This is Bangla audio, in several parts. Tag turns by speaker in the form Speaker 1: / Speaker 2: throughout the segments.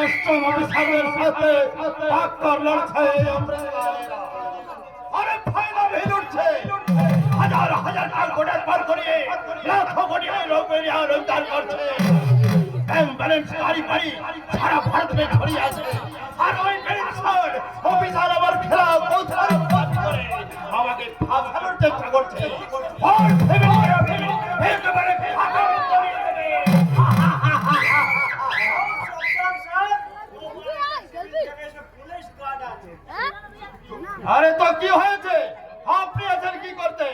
Speaker 1: কাস্টম অফিসারের সাথে টক্কর লড়ছে অমরেলা। আরে ফাইনাল হয়ে উঠছে, হাজার হাজার টাকা কোটা পার করিয়ে লাখো কোটি রুপিয়া রোজগার করছে। ব্যাংক ব্যালেন্স গাড়ি বাড়ি সারা ভারতে ছড়িয়ে আছে। আর ওই পেনশন অফিসার আবার খেলা কোথাও করে আমাকে ফাঁসানোর চেষ্টা করছে। ওর ফ্যামিলি একেবারে ফাঁকা করে দেবে। আরে তো কি হয়েছে? আপনি আছেন কি করতে?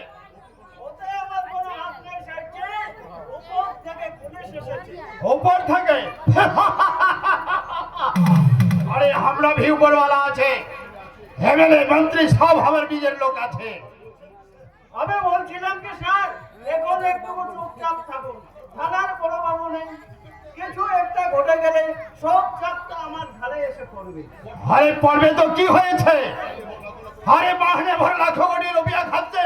Speaker 1: উপর থেকে? আরে আমরা भी উপরওয়ালা আছে, এমএলএ মন্ত্রী সব আমার নিজের লোক আছে।
Speaker 2: আমি বলছিলাম কি স্যার, এখন একটু চুপচাপ থাকুন। থানার কোনো বাবু নেই, কিছু একটা ঘটে গেলে সব চাপটা আমার ঘাড়ে এসে পড়বে।
Speaker 1: আরে পড়বে তো কি হয়েছে? আরে মাহনে ভর লাখো কোটি রুপিয়া খাচ্ছে,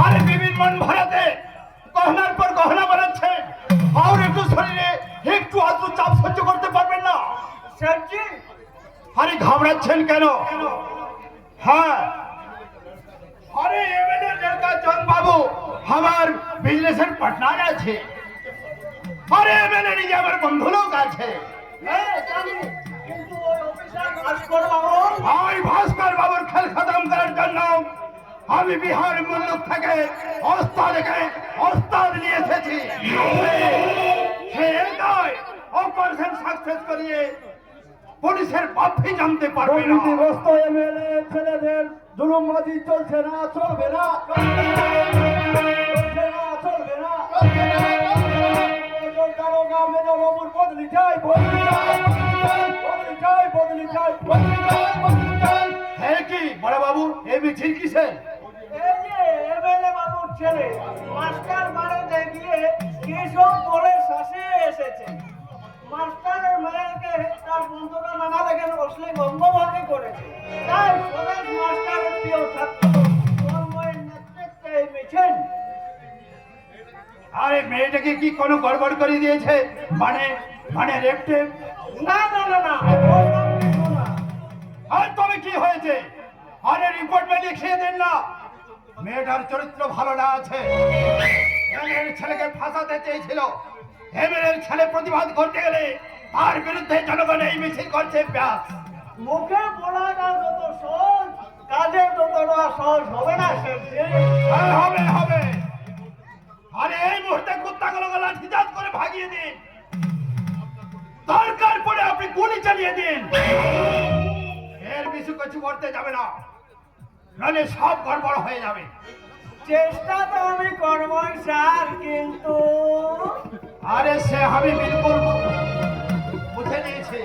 Speaker 1: আরে বিভিন্ন মন ভরাতে গহনার পর গহনা বানাচ্ছে, আর একটু শরীরে একটু আধটু চাপ সহ্য করতে পারবেন না?
Speaker 2: স্যারজি,
Speaker 1: আরে ঘাবড়াচ্ছেন কেন? হ্যাঁ, আরে এমএলএ লড়কা চন্দ বাবু আমার বিজনেসের পার্টনার আছে। আরে এমএলএ নিজে আমার বন্ধু লোক আছে।
Speaker 2: হ্যাঁ জানি, কিন্তু ওই অফিসার ভাস্কর বাবু,
Speaker 1: ওই ভাস্কর বাবুর খেল খতম করার জন্য আমি বিহার মুল্লুক থেকে ওস্তাদ নিয়ে এসেছি। সে একাই অপারেশন সাকসেস করিয়ে পুলিশের বাপি জানতে পারবে না।
Speaker 2: দুর্নীতিগ্রস্ত এমএলএ ছেলেদের জুলুমবাজি চলছে না, চলবে না, চলছে না, চলবে না। দারোগা মেজর বাবুর বদলি চাই, বদলি চাই, বদলি চাই, বদলি চাই, বদলি চাই, বদলি চাই।
Speaker 1: হ্যাঁ কি বড় বাবু, এই মিছিল কিসের?
Speaker 2: এই যে এমএলএ বাবুর ছেলে মাস্টার বাড়িতে গিয়ে কিসব বলে শাসিয়ে এসেছে। মাস্টারের মেয়েকে তার বন্ধুরা নানা দেখেন অশ্লীল অঙ্গভঙ্গি করেছে। তাই স্বদেশ মাস্টারের প্রিয় ছাত্র তন্ময়ের নেতৃত্বে এই মিছিল।
Speaker 1: আরে মেয়েটাকে কি কোনো গড়বড় করে দিয়েছে? মানে রেপটে?
Speaker 2: না না না না, ওসব কিছু না।
Speaker 1: আর তবে কি হয়েছে? আরে রিপোর্ট মে লিখিয়ে দিন না। মেয়েটার চরিত্র ভালো না আছে, এমএলএর ছেলেকে ফাঁসাতে চেয়েছিল। এমএলএর ছেলে প্রতিবাদ করতে গেলে তার বিরুদ্ধে জনগণ এই মিছিল করছে। ব্যাস,
Speaker 2: মুখে বলাটা যত সহজ, কাজে ততটা সহজ হবে না স্যারজি।
Speaker 1: হ্যাঁ, হবে হবে। আরে এই মুহূর্তে কুত্তাগুলো লাঠিচার্জ করে ভাগিয়ে দিন, দরকার পড়ে আপনি গুলি চালিয়ে দিন। এর বেশি কিছু করতে যাবে না, নাহলে সব গড়বড় হয়ে যাবে।
Speaker 2: চেষ্টা তো আমি করবই স্যার, কিন্তু
Speaker 1: আরে সে আমি বিলকুল বুঝে নিয়েছি।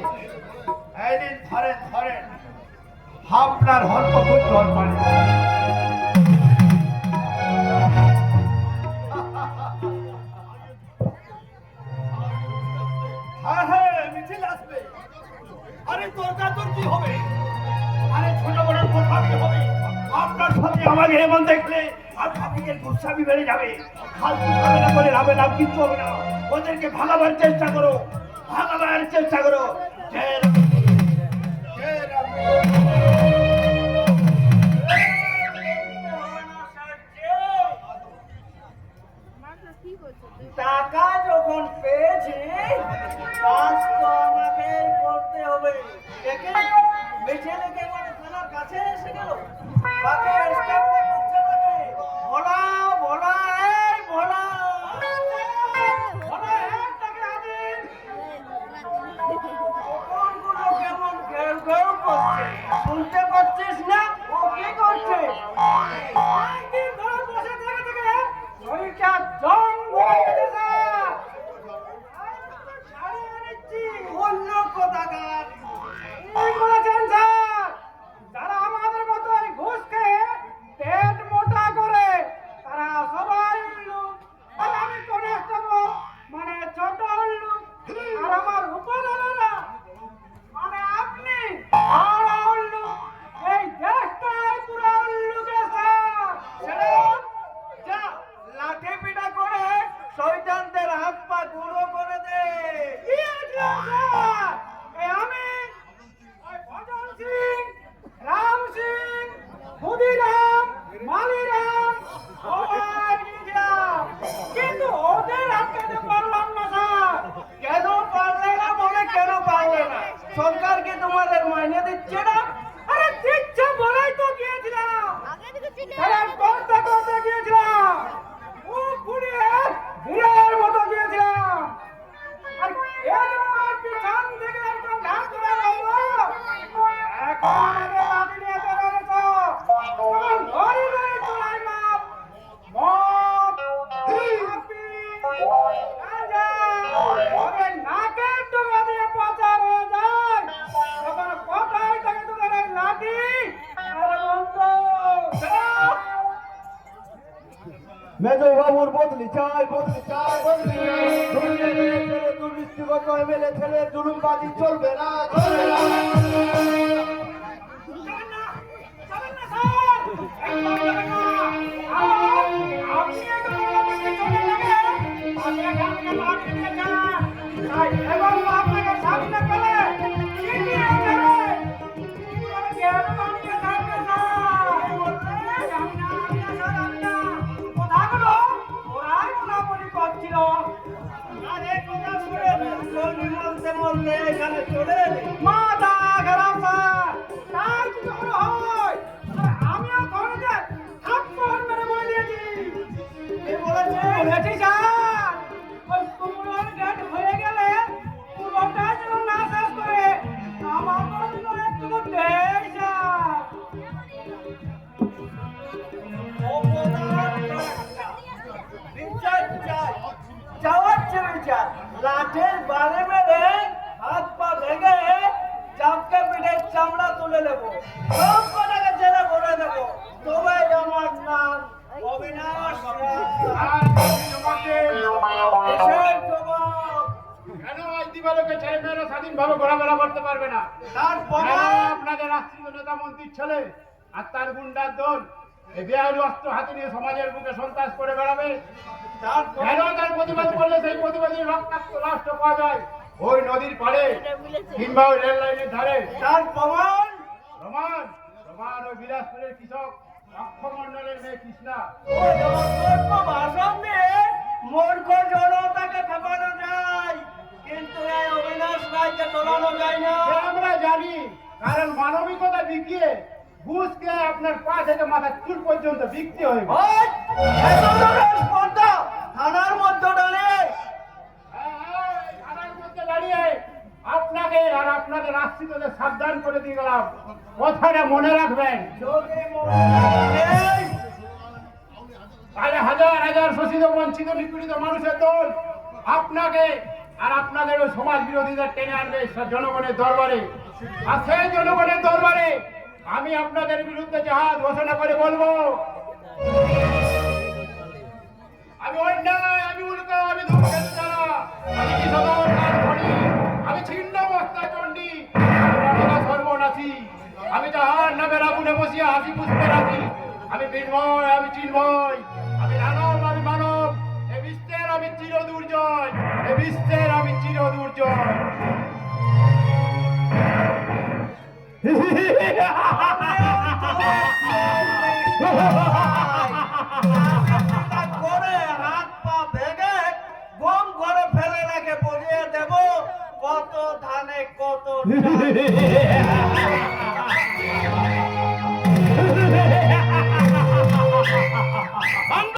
Speaker 1: এই দিন ধরেন ধরেন, আপনার হল্প খুব জল পানি। হ্যাঁ হ্যাঁ, মিছিল আসবে। আরে তর্কাতর্কি হবে, আরে ছোট বড় কথা হবে। আপনার সাথে আমাকে এমন দেখলে আর পাবলিকের গুসামি বেড়ে যাবে। ফালতু ঝামেলা করে লাভে লাভ কিচ্ছু হবে না। ওদেরকে ভাগাবার চেষ্টা করো, ভাগাবার চেষ্টা করো।
Speaker 2: টাকা যখন পেয়েছি কাজ তো আমাকে করতে হবে। দেখে মিছিলকে মানে থানার কাছে এসে গেল, তাকে স্টাফে করছে তাকে ভোলা ভোলা, এই ভোলা ভোলা, একটাকে আদিন কোনগুলো কেমন ঘেউ ঘেউ করছে, শুনতে পাচ্ছিস না? ও কি করছে? একদিন ধরে বসে থেকে থেকে শরীরটা জং ধরে গেছে। অন্য কোথাকার এই বলেছেন স্যার, যারা আমাদের মতো এই ঘুষ খেয়ে পেট মোটা করে রাজা, ওরে নাকের ডগা দিয়ে পাচার হয়ে যায়, তখন কোথায় থাকে তোদের এই লাঠি? আরে বন্ধু,
Speaker 1: মেজো বাবুর বদলি চাই, বদলি চাই, বদলি দুর্নীতিগত এমএলএ ছেলে জুলুমবাজি চলবে না, চলবে না।
Speaker 2: যাবেন না, যাবেন না স্যার, একদম যাবেন না। আপনি একটু আমাকে চলে যাবেন, আপনি এখান থেকে লাঠি নিয়ে যান। তাই এবং আপনাকে সামনে পেলে চিঠিয়ে দেবে। পুরো জ্ঞান বানিয়ে থাকবে না। আমি না, স্যার, আমি না। কথাগুলো ওরাই বলাবলি করছিল। আর এই কথা শুনে চল্লি মরতে মরতে এখানে চলে এলি। মাথা খারাপ স্যার, তাই কি কখনো হয়? আর আমিও ঘরে যে থাপ্পড় মেরে বলে দিয়েছি। কে বলেছে? বলেছি স্যার, ওই কুমড়োর গেট হয়ে গেলে পুরোটাই যেন না শেষ করে আমার জন্য একটু দেয় স্যার। লাঠের বারে মেরে হাত পা ভেঙে চাপকে পিঠে চামড়া তুলে নেবো, সব কটাকে জেলে ভরে দেবো, তবে আমার নাম অবিনাশ রায়। দেশের যুবক,
Speaker 3: কেন আজ দিবালোকে ছেলে মেয়েরা স্বাধীনভাবে ঘোরাফেরা করতে পারবে না?
Speaker 2: তার
Speaker 3: কেন
Speaker 2: প্রমাণ
Speaker 3: আপনাদের রাষ্ট্রীয় নেতা মন্ত্রীর ছেলে আর তার গুন্ডার দল এই বেআইনি অস্ত্র হাতে নিয়ে সমাজের বুকে সন্ত্রাস করে বেড়াবে?
Speaker 2: তার
Speaker 3: কেন তার প্রতিবাদ করলে সেই প্রতিবাদী রক্তাক্ত রাষ্ট্র পাওয়া যায় ওই নদীর পাড়ে কিংবা ওই রেল লাইনের ধারে?
Speaker 2: তার প্রমাণ
Speaker 3: প্রমাণ প্রমাণ ওই বিলাসপুরের কৃষক অক্ষয় মণ্ডলের মেয়ে কৃষ্ণা।
Speaker 2: ওই অসভ্য ভাষণ দিয়ে মূর্খ জনতাকে খেপানো যায়, কিন্তু এই অবিনাশ রায়কে তোলানো যায় না।
Speaker 3: সে আমরা জানি, কারণ মানবিকতা বিকিয়ে ঘুষ খেয়ে আপনার পা থেকে মাথার চুল পর্যন্ত বিক্রি হয়ে গেছে।
Speaker 2: ওই, এত বড় স্পর্ধা থানার মধ্যে দাঁড়িয়ে
Speaker 3: থানার মধ্যে দাঁড়িয়ে আপনাকে আর আপনাদের আশ্রিতদের সাবধান করে দিয়ে গেলাম, কথাটা মনে রাখবেন।
Speaker 2: যদি মনে নেই,
Speaker 3: তাহলে হাজার হাজার শোষিত বঞ্চিত নিপীড়িত মানুষের দল আপনাকে আর আপনাদের ওই সমাজ বিরোধীদের টেনে আনবে জনগণের দরবারে। আর সেই জনগণের দরবারে আমি আপনাদের বিরুদ্ধে জাহাজ ঘোষণা করে বলবো, আমি অন্যায়, আমি উল্কা, আমি ধূমকেতু চালা, আমি বিষধর কাঠখড়ি, আমি ছিন্ন বস্তা চণ্ডী, আমি রাধা সর্বনাশী, আমি যাহার নামের আগুনে বসিয়া হাসি পুষ্পে রাখি, আমি বিন্ময়, আমি চিন্ময়, আমি মানব, আমি মানব, এ বিশ্বের আমি চির দুর্জয়, এ বিশ্বের আমি চির দুর্জয়।
Speaker 2: করে হাত পা ভেঙে গম ঘরে ফেলে রেখে বুঝিয়ে দেব কত ধানে কত চাল।